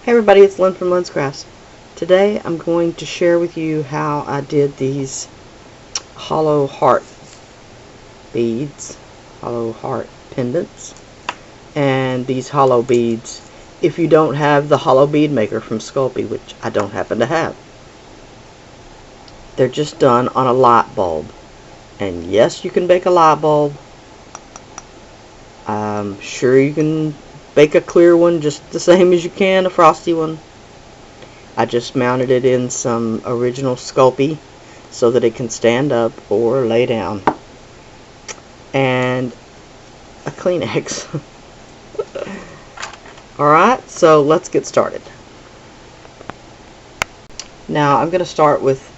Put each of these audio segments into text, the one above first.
Hey everybody, it's Lyn from Lyn's Crafts. Today I'm going to share with you how I did these hollow heart beads, hollow heart pendants, and these hollow beads if you don't have the hollow bead maker from Sculpey, which I don't happen to have. They're just done on a light bulb. And yes, you can bake a light bulb. I'm sure you can bake a clear one just the same as you can a frosty one. I just mounted it in some original Sculpey so that it can stand up or lay down. And a Kleenex. Alright, so let's get started. Now I'm going to start with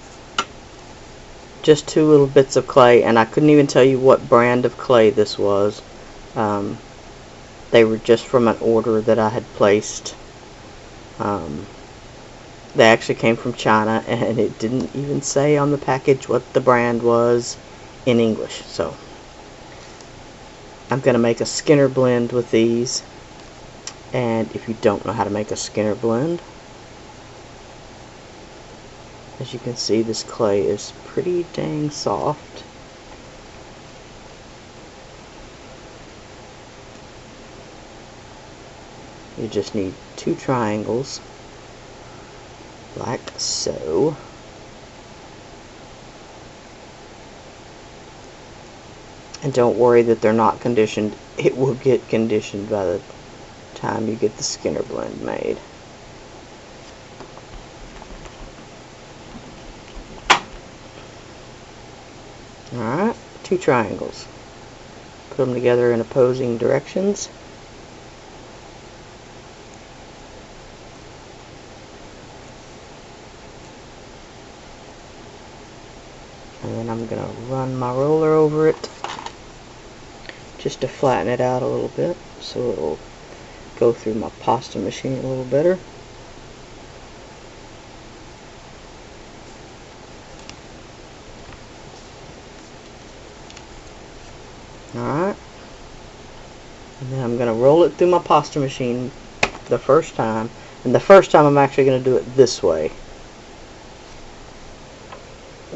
just 2 little bits of clay, and I couldn't even tell you what brand of clay this was. They were just from an order that I had placed. They actually came from China, and it didn't even say on the package what the brand was in English. So I'm going to make a Skinner blend with these. And if you don't know how to make a Skinner blend, as you can see, this clay is pretty dang soft. You just need 2 triangles, like so. And don't worry that they're not conditioned. It will get conditioned by the time you get the Skinner blend made. Alright, 2 triangles. Put them together in opposing directions. And then I'm going to run my roller over it just to flatten it out a little bit so it'll go through my pasta machine a little better. Alright. And then I'm going to roll it through my pasta machine the first time. And the first time I'm actually going to do it this way,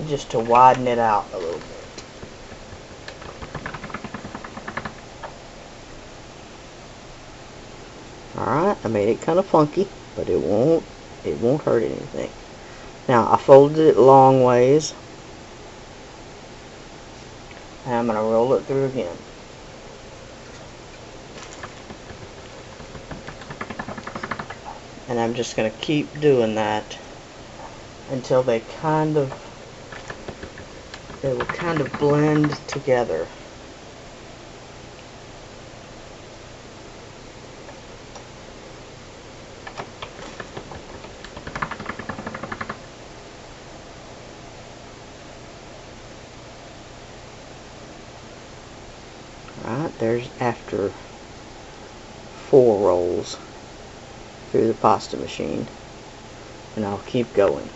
just to widen it out a little bit. Alright, I made it kind of funky, but it won't hurt anything. Now I folded it long ways, and I'm going to roll it through again. And I'm just going to keep doing that until they will kind of blend together. Alright, there's after 4 rolls through the pasta machine, and I'll keep going.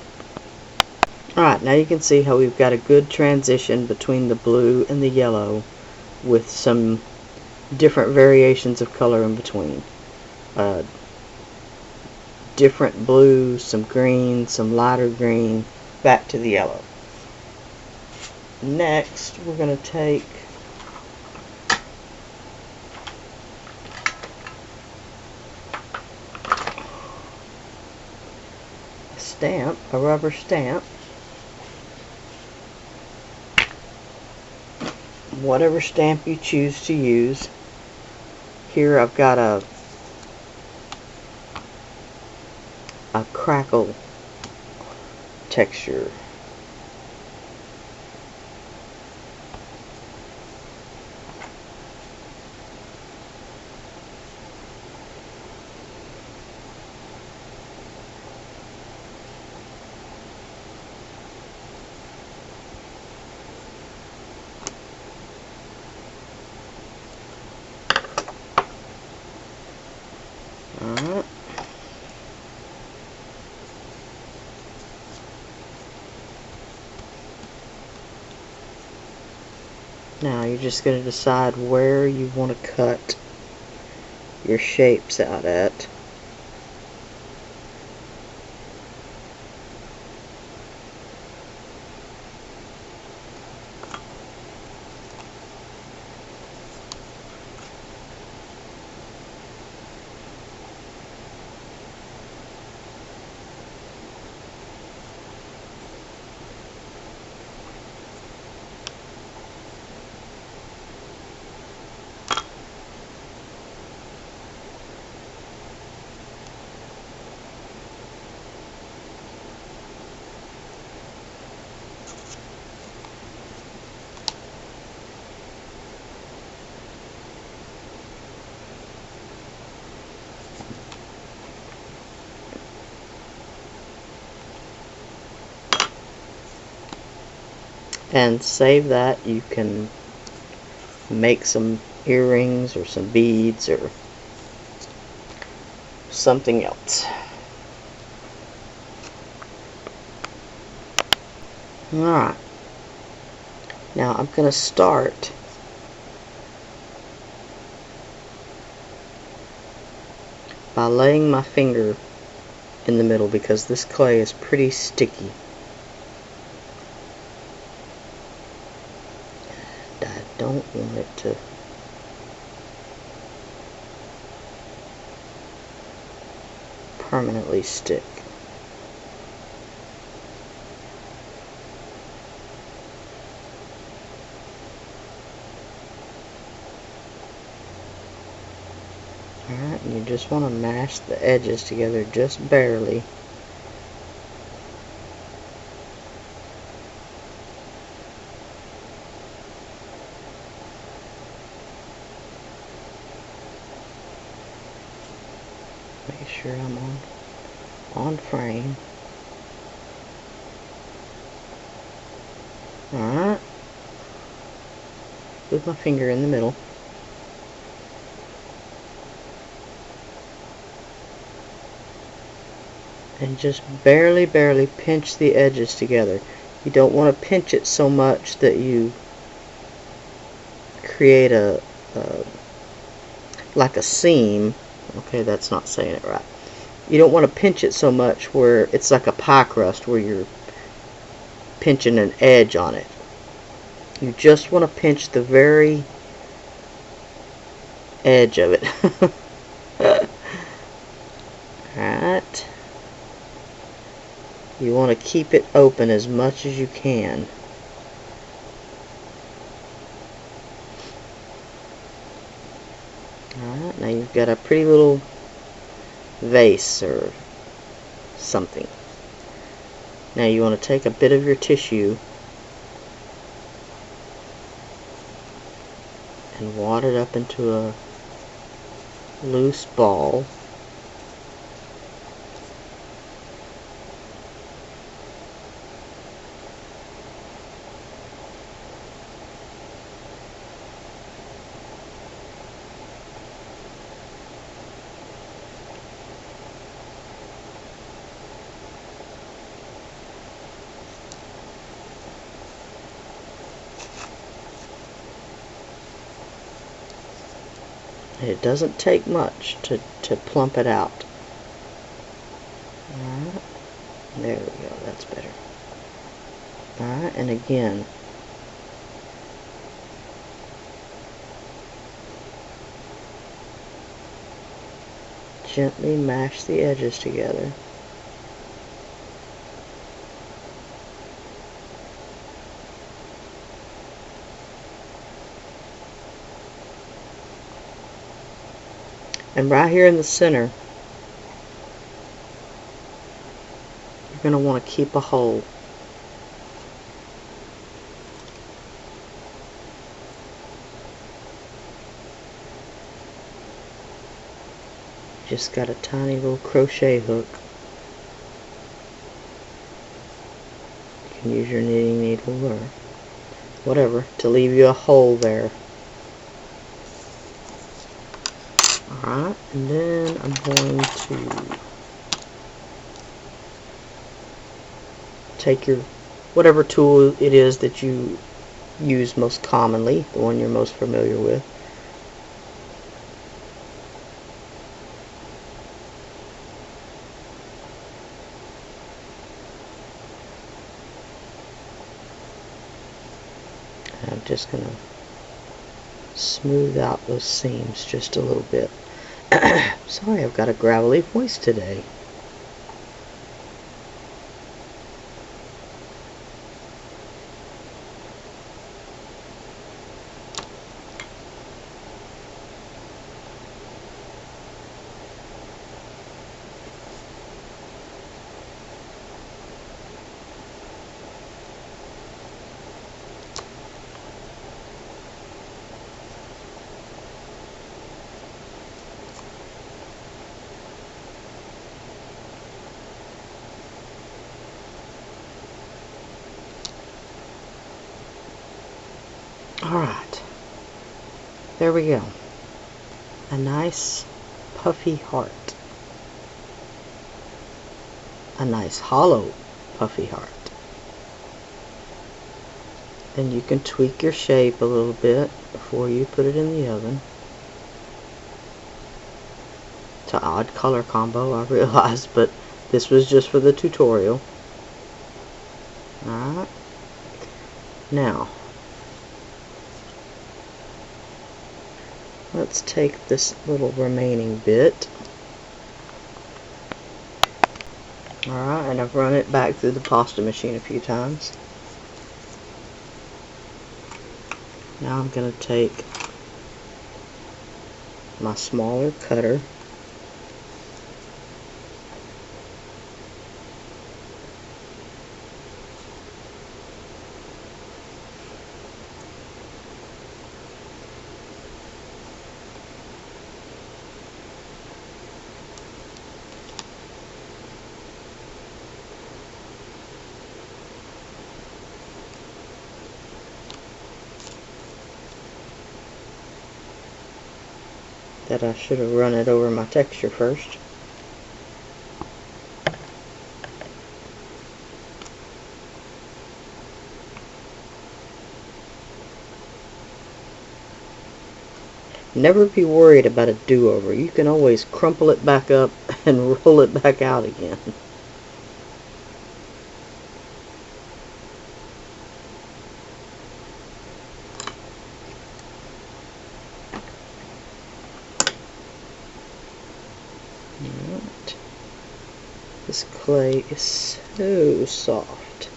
Alright, now you can see how we've got a good transition between the blue and the yellow with some different variations of color in between. Different blue, some green, some lighter green, back to the yellow. Next, we're going to take a rubber stamp, whatever stamp you choose to use. Here I've got a crackle texture. Alright. Now you're just going to decide where you want to cut your shapes out at. and save that. You can make some earrings or some beads or something else. Alright, now I'm going to start by laying my finger in the middle because this clay is pretty sticky. And I don't want it to permanently stick. Alright, and you just want to mash the edges together just barely. Make sure I'm on frame. Alright, with my finger in the middle. And just barely pinch the edges together. You don't want to pinch it so much that you create like a seam. Okay, that's not saying it right. You don't want to pinch it so much where it's like a pie crust where you're pinching an edge on it. You just want to pinch the very edge of it. Alright. You want to keep it open as much as you can. Alright, now you've got a pretty little vase or something. Now you want to take a bit of your tissue and wad it up into a loose ball. It doesn't take much to plump it out. Alright, there we go, that's better. Alright, and again, gently mash the edges together. And right here in the center, you're going to want to keep a hole. Just got a tiny little crochet hook. You can use your knitting needle or whatever to leave you a hole there. Alright, and then I'm going to take your whatever tool it is that you use most commonly, the one you're most familiar with. And I'm just going to smooth out those seams just a little bit. Sorry, I've got a gravelly voice today. Alright, there we go. A nice puffy heart. A nice hollow puffy heart. Then you can tweak your shape a little bit before you put it in the oven. It's an odd color combo, I realize, but this was just for the tutorial. Alright. Now, let's take this little remaining bit. Alright, and I've run it back through the pasta machine a few times. Now I'm going to take my smaller cutter that I should have run it over my texture first. Never be worried about a do-over. You can always crumple it back up and roll it back out again. Alright. This clay is so soft.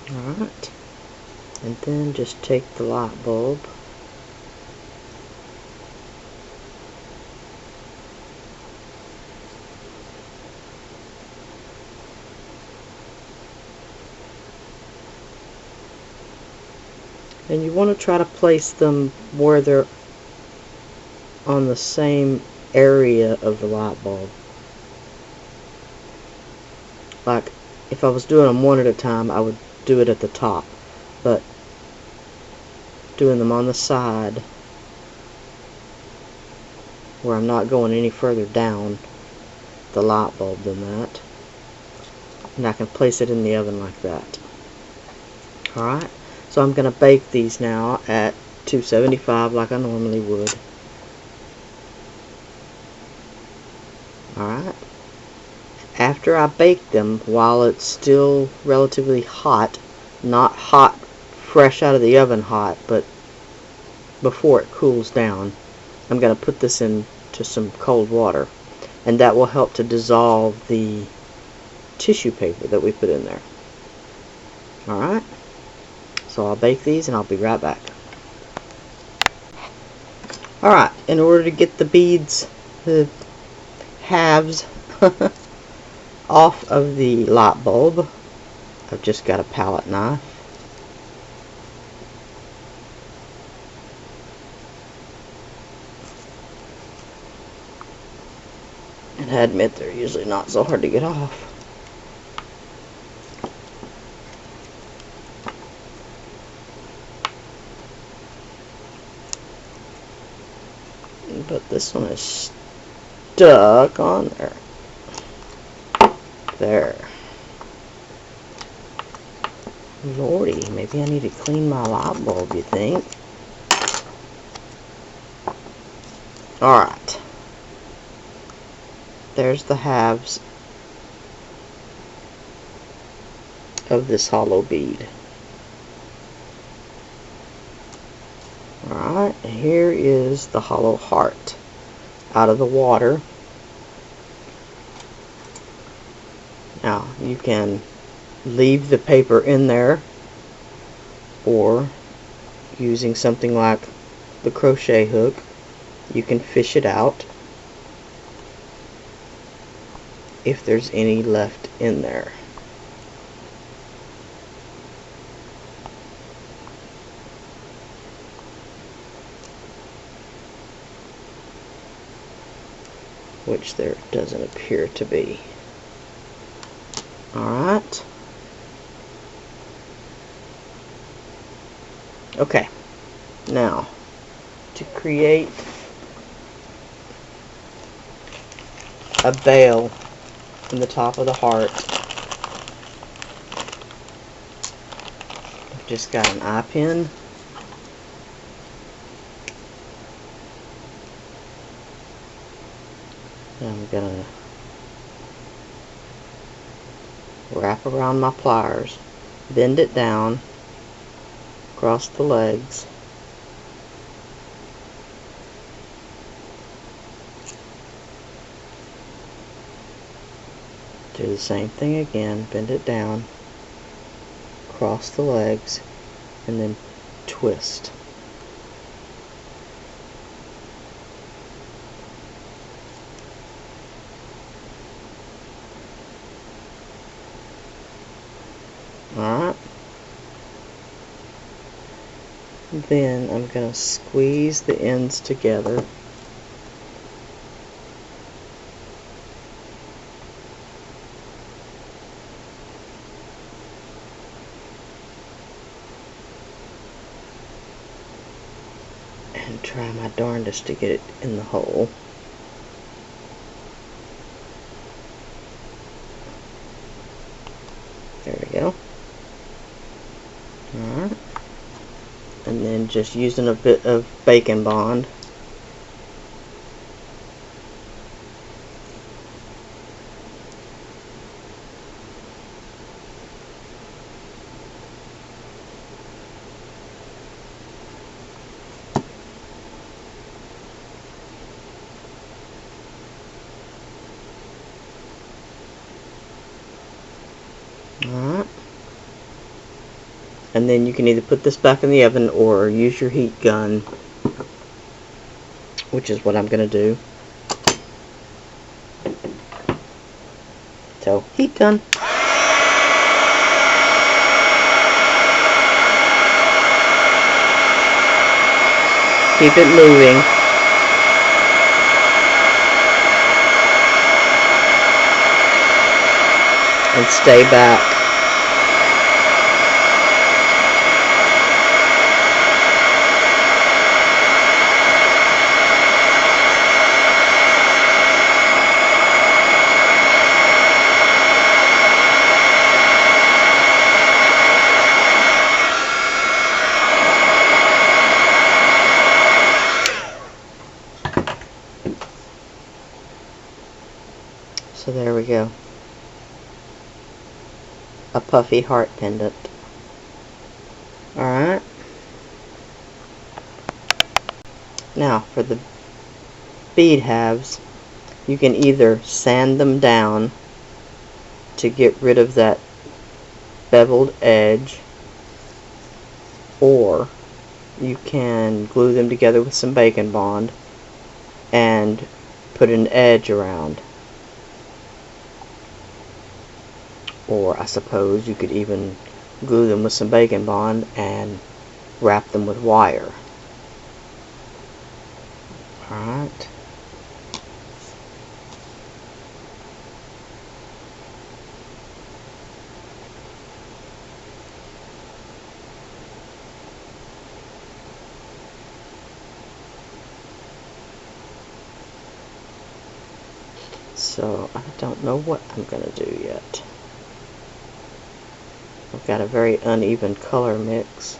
Alright, and then just take the light bulb and you want to try to place them where they're on the same area of the light bulb. Like if I was doing them one at a time, I would do it at the top, but doing them on the side where I'm not going any further down the light bulb than that, and I can place it in the oven like that. Alright, so I'm going to bake these now at 275 like I normally would. Alright, after I bake them, while it's still relatively hot, not hot fresh out of the oven hot, but before it cools down, I'm going to put this into some cold water, and that will help to dissolve the tissue paper that we put in there. Alright, so I'll bake these and I'll be right back. Alright, in order to get the beads, the halves off of the light bulb, I've just got a palette knife. And I admit they're usually not so hard to get off. But this one is stuck on there. There. Lordy, maybe I need to clean my light bulb, you think? Alright. There's the halves of this hollow bead. Alright, here is the hollow heart out of the water. Now, you can leave the paper in there, or using something like the crochet hook, you can fish it out if there's any left in there. which there doesn't appear to be. Alright. Okay. Now, to create a bale in the top of the heart, I've just got an eye pin. And I'm going to wrap around my pliers, bend it down, across the legs, do the same thing again, bend it down, cross the legs, and then twist. Alright. Then I'm going to squeeze the ends together. And try my darndest to get it in the hole. There we go. Alright. And then just using a bit of bacon bond, alright. And then you can either put this back in the oven or use your heat gun, which is what I'm going to do. So, heat gun. Keep it moving. And stay back. So there we go. A puffy heart pendant. Alright. Now for the bead halves, you can either sand them down to get rid of that beveled edge, or you can glue them together with some bacon bond and put an edge around. Or I suppose you could even glue them with some bacon bond and wrap them with wire. Alright. So I don't know what I'm going to do yet. I've got a very uneven color mix.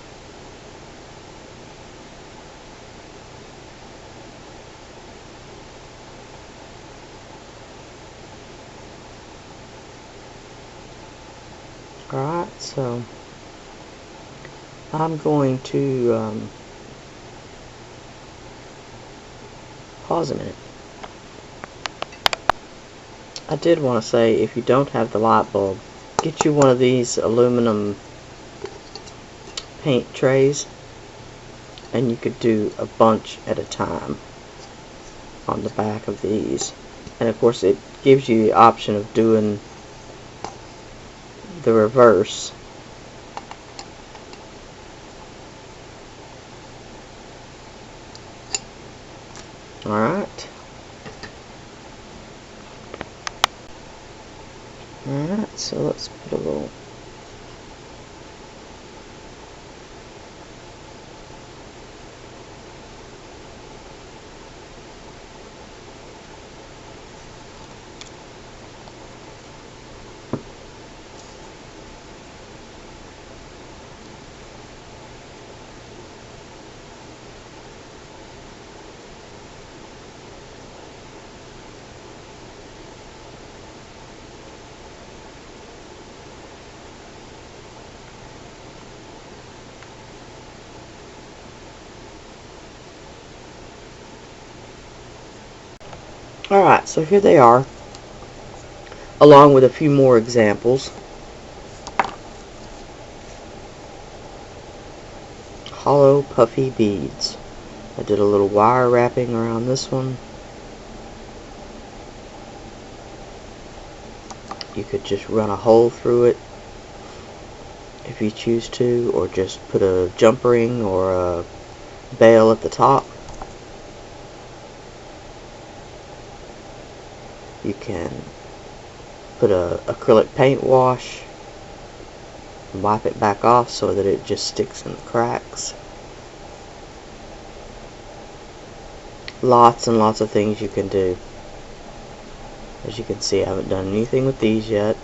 Alright, so I'm going to pause a minute. I did want to say, if you don't have the light bulb, get you one of these aluminum paint trays, and you could do a bunch at a time on the back of these. And of course it gives you the option of doing the reverse. Alright. Alright, so let's put a little Alright, so here they are, along with a few more examples. Hollow puffy beads. I did a little wire wrapping around this one. You could just run a hole through it if you choose to, or just put a jump ring or a bail at the top. You can put a acrylic paint wash and wipe it back off so that it just sticks in the cracks. Lots and lots of things you can do. As you can see, I haven't done anything with these yet.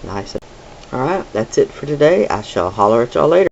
Nice. Alright, that's it for today. I shall holler at y'all later.